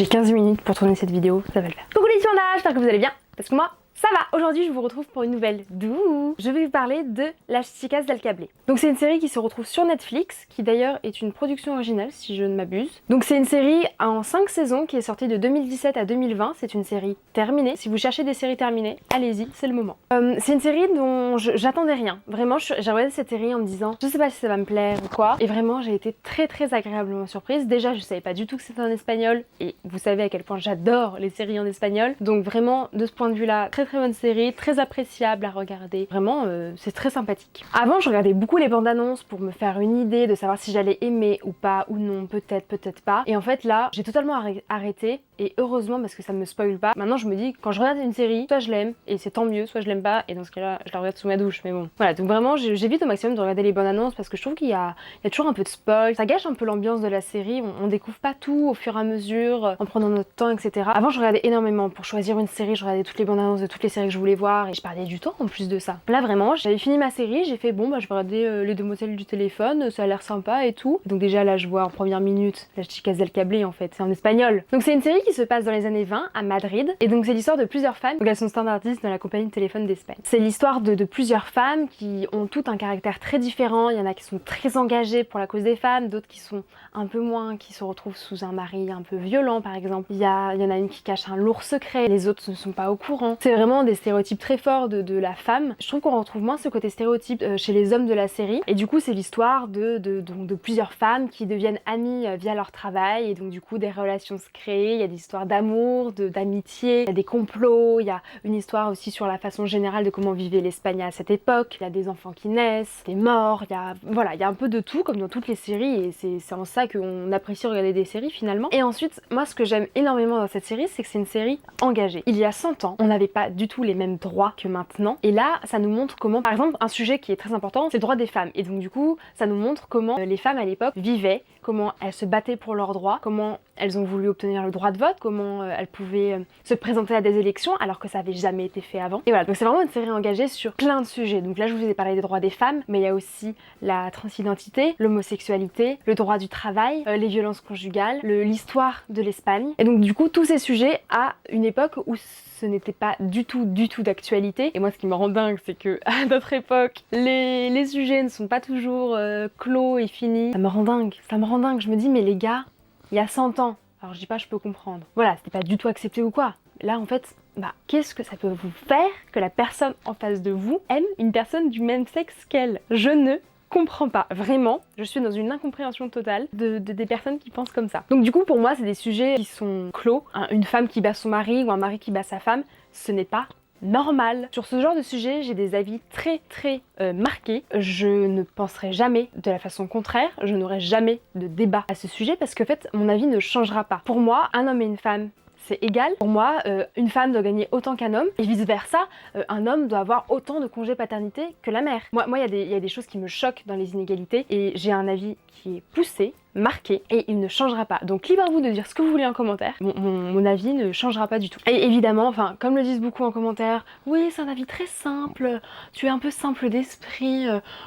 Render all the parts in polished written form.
J'ai 15 minutes pour tourner cette vidéo, ça va le faire. Coucou les sondages, j'espère que vous allez bien, parce que moi, ça va. Aujourd'hui, je vous retrouve pour une nouvelle d'où je vais vous parler de Las Chicas del Cable. Donc c'est une série qui se retrouve sur Netflix, qui d'ailleurs est une production originale si je ne m'abuse. Donc c'est une série en 5 saisons qui est sortie de 2017 à 2020, c'est une série terminée. Si vous cherchez des séries terminées, allez-y, c'est le moment. C'est une série dont j'attendais rien. Vraiment, j'ai regardé cette série en me disant, je sais pas si ça va me plaire ou quoi. Et vraiment, j'ai été très agréablement surprise. Déjà, je savais pas du tout que c'était en espagnol, et vous savez à quel point j'adore les séries en espagnol. Donc vraiment, de ce point de vue-là, très bonne série, très appréciable à regarder. Vraiment, c'est très sympathique. Avant, je regardais beaucoup les bandes annonces pour me faire une idée de savoir si j'allais aimer ou pas, ou non, peut-être pas. Et en fait là, j'ai totalement arrêté, et heureusement parce que ça me spoil pas. Maintenant, je me dis, quand je regarde une série, soit je l'aime, et c'est tant mieux, soit je l'aime pas, et dans ce cas-là, je la regarde sous ma douche, mais bon. Voilà, donc vraiment, j'évite au maximum de regarder les bandes annonces parce que je trouve qu'il y a toujours un peu de spoil. Ça gâche un peu l'ambiance de la série, on découvre pas tout au fur et à mesure, en prenant notre temps, etc. Avant, je regardais énormément. Pour choisir une série, je regardais toutes les bandes annonces de toutes les séries que je voulais voir, et je perdais du temps en plus de ça. Là vraiment, j'avais fini ma série, j'ai fait bon bah je vais regarder Les Demoiselles du téléphone, ça a l'air sympa et tout. Donc déjà là je vois en première minute Las Chicas del Cable, en fait, c'est en espagnol. Donc c'est une série qui se passe dans les années 20 à Madrid, et donc c'est l'histoire de plusieurs femmes, donc elles sont standardistes dans la compagnie de téléphone d'Espagne. C'est l'histoire de plusieurs femmes qui ont toutes un caractère très différent. Il y en a qui sont très engagées pour la cause des femmes, d'autres qui sont un peu moins, qui se retrouvent sous un mari un peu violent par exemple. Il y en a une qui cache un lourd secret, les autres ne sont pas au courant. C'est vraiment des stéréotypes très forts de la femme. Je trouve qu'on retrouve moins ce côté stéréotype chez les hommes de la série, et du coup c'est l'histoire de plusieurs femmes qui deviennent amies via leur travail, et donc du coup des relations se créent. Il y a des histoires d'amour, d'amitié, il y a des complots, il y a une histoire aussi sur la façon générale de comment vivait l'Espagne à cette époque. Il y a des enfants qui naissent, des morts, voilà, il y a un peu de tout comme dans toutes les séries, et c'est en ça qu'on apprécie regarder des séries finalement. Et ensuite, moi ce que j'aime énormément dans cette série, c'est que c'est une série engagée. Il y a 100 ans, on n'avait pas du tout les mêmes droits que maintenant, et là ça nous montre comment, par exemple, un sujet qui est très important, c'est le droit des femmes, et donc du coup ça nous montre comment les femmes à l'époque vivaient, comment elles se battaient pour leurs droits, comment elles ont voulu obtenir le droit de vote, comment elles pouvaient se présenter à des élections alors que ça avait jamais été fait avant. Et voilà, donc c'est vraiment une série engagée sur plein de sujets. Donc là je vous ai parlé des droits des femmes, mais il y a aussi la transidentité, l'homosexualité, le droit du travail, les violences conjugales, l'histoire de l'Espagne. Et donc du coup tous ces sujets à une époque où ce n'était pas du tout d'actualité. Et moi ce qui me rend dingue, c'est que à notre époque, les sujets ne sont pas toujours clos et finis. Ça me rend dingue, je me dis mais les gars, il y a 100 ans, alors je dis pas je peux comprendre, voilà, c'était pas du tout accepté ou quoi. Là en fait, bah qu'est-ce que ça peut vous faire que la personne en face de vous aime une personne du même sexe qu'elle? Je ne comprends pas, vraiment, je suis dans une incompréhension totale des personnes qui pensent comme ça. Donc du coup pour moi c'est des sujets qui sont clos, une femme qui bat son mari ou un mari qui bat sa femme, ce n'est pas normal. Sur ce genre de sujet, j'ai des avis très marqués. Je ne penserai jamais de la façon contraire, je n'aurai jamais de débat à ce sujet parce que en fait mon avis ne changera pas. Pour moi, un homme et une femme, c'est égal. Pour moi, une femme doit gagner autant qu'un homme, et vice versa, un homme doit avoir autant de congés paternité que la mère. Moi, il y a des choses qui me choquent dans les inégalités, et j'ai un avis qui est poussé, marqué, et il ne changera pas. Donc libre à vous de dire ce que vous voulez en commentaire, mon avis ne changera pas du tout. Et évidemment, enfin, comme le disent beaucoup en commentaire, oui c'est un avis très simple, tu es un peu simple d'esprit,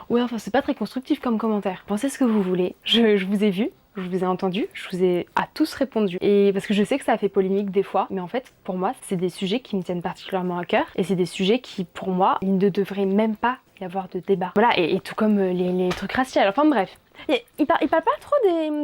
ouais enfin c'est pas très constructif comme commentaire. Pensez ce que vous voulez, je vous ai vu, je vous ai entendu, je vous ai à tous répondu. Et parce que je sais que ça a fait polémique des fois, mais en fait, pour moi, c'est des sujets qui me tiennent particulièrement à cœur, et c'est des sujets qui, pour moi, il ne devrait même pas y avoir de débat. Voilà, et tout comme les trucs raciaux, enfin bref. Et il parle pas trop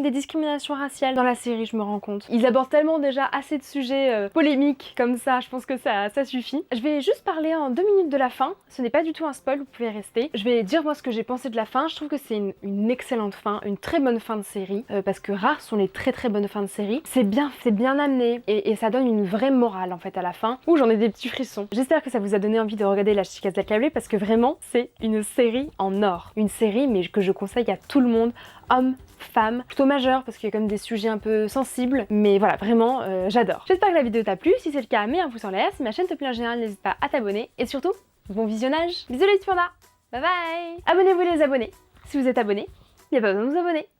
des discriminations raciales dans la série, je me rends compte. Ils abordent tellement déjà assez de sujets polémiques comme ça, je pense que ça suffit. Je vais juste parler en 2 minutes de la fin, ce n'est pas du tout un spoil, vous pouvez rester. Je vais dire moi ce que j'ai pensé de la fin, je trouve que c'est une excellente fin, une très bonne fin de série, parce que rares sont les très bonnes fins de série. C'est bien amené, et ça donne une vraie morale en fait à la fin, où j'en ai des petits frissons. J'espère que ça vous a donné envie de regarder Las Chicas del Cable, parce que vraiment c'est une série en or. Une série mais que je conseille à tout le monde, hommes, femmes, plutôt majeurs parce qu'il y a quand même des sujets un peu sensibles, mais voilà, vraiment j'adore. J'espère que la vidéo t'a plu, si c'est le cas, mets un pouce en l'air, si ma chaîne te plaît en général, n'hésite pas à t'abonner, et surtout, bon visionnage. Bisous les petits pandas, bye bye. Abonnez-vous les abonnés, si vous êtes abonnés, il n'y a pas besoin de vous abonner.